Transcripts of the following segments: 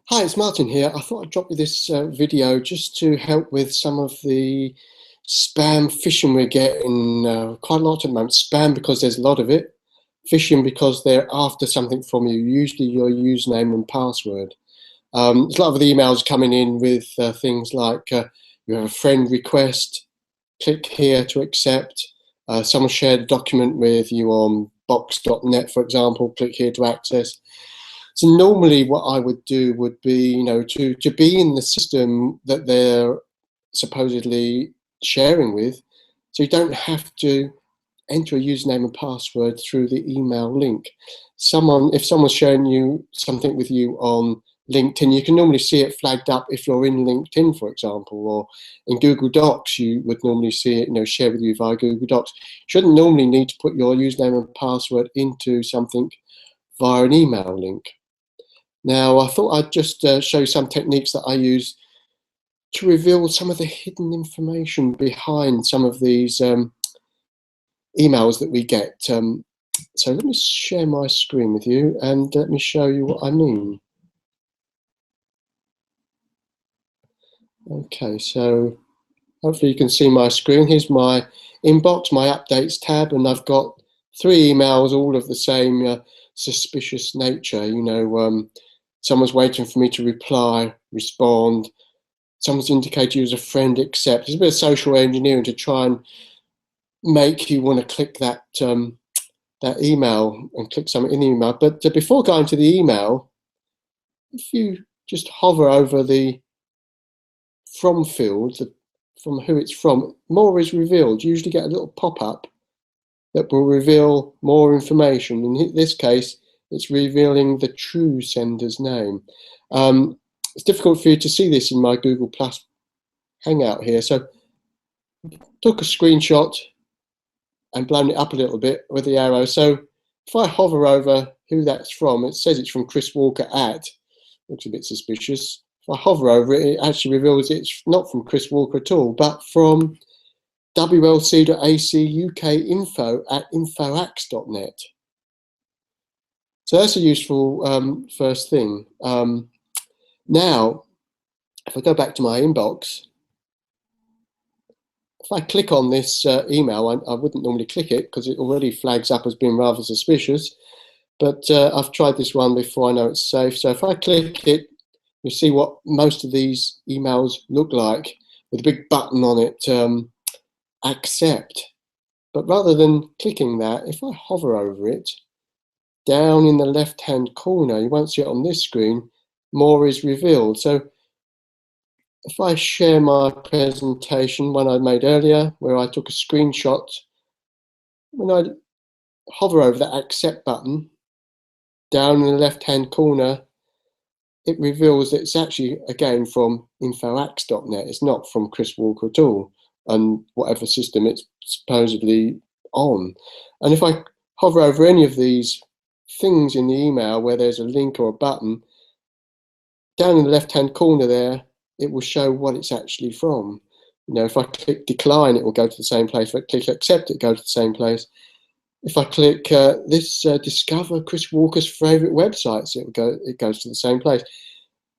Hi, it's Martin here. I thought I'd drop you this video just to help with some of the spam phishing we're getting quite a lot at the moment. Spam because there's a lot of it. Phishing because they're after something from you, usually your username and password. There's a lot of the emails coming in with things like you have a friend request, click here to accept. Someone shared a document with you on box.net, for example, click here to access. So normally what I would do would be, to be in the system that they're supposedly sharing with, so you don't have to enter a username and password through the email link. If someone's sharing you something with you on LinkedIn, you can normally see it flagged up if you're in LinkedIn, for example, or in Google Docs, you would normally see it, share with you via Google Docs. You shouldn't normally need to put your username and password into something via an email link. Now, I thought I'd just show you some techniques that I use to reveal some of the hidden information behind some of these emails that we get. So let me share my screen with you and let me show you what I mean. Okay, so hopefully you can see my screen. Here's my inbox, my updates tab, and I've got 3 emails, all of the same suspicious nature. Someone's waiting for me to reply, respond. Someone's indicated you as a friend, accept. There's a bit of social engineering to try and make you want to click that email and click something in the email. But before going to the email, if you just hover over the from field, from who it's from, more is revealed. You usually get a little pop-up that will reveal more information. In this case, it's revealing the true sender's name. It's difficult for you to see this in my Google Plus Hangout here. So took a screenshot and blown it up a little bit with the arrow. So if I hover over who that's from, it says it's from Chris Walker at, looks a bit suspicious. If I hover over it, it actually reveals it's not from Chris Walker at all, but from WLC.AC UK info at infoax.net. So that's a useful first thing. Now, if I go back to my inbox, if I click on this email, I wouldn't normally click it because it already flags up as being rather suspicious, but I've tried this one before, I know it's safe. So if I click it, you'll see what most of these emails look like with a big button on it, accept. But rather than clicking that, if I hover over it, down in the left-hand corner, you won't see it on this screen, more is revealed. So if I share my presentation, one I made earlier, where I took a screenshot, when I hover over that accept button, down in the left-hand corner, it reveals that it's actually, again, from infoax.net. It's not from Chris Walker at all, and whatever system it's supposedly on. And if I hover over any of these things in the email where there's a link or a button, down in the left-hand corner there, it will show what it's actually from. If I click decline, it will go to the same place. If I click accept, it goes to the same place. If I click discover Chris Walker's favorite websites, it goes to the same place.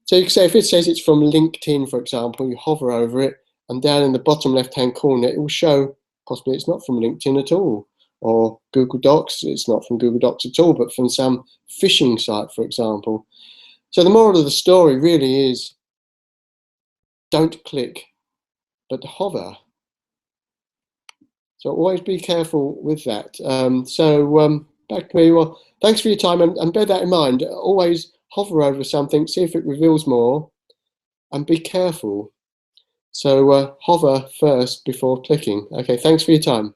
So you can say if it says it's from LinkedIn, for example, you hover over it, and down in the bottom left-hand corner, it will show possibly it's not from LinkedIn at all, or Google Docs, it's not from Google Docs at all, but from some phishing site, for example. So the moral of the story really is, don't click, but hover. So always be careful with that. Back to me. Well, thanks for your time, and bear that in mind. Always hover over something, see if it reveals more, and be careful. So hover first before clicking. Okay, thanks for your time.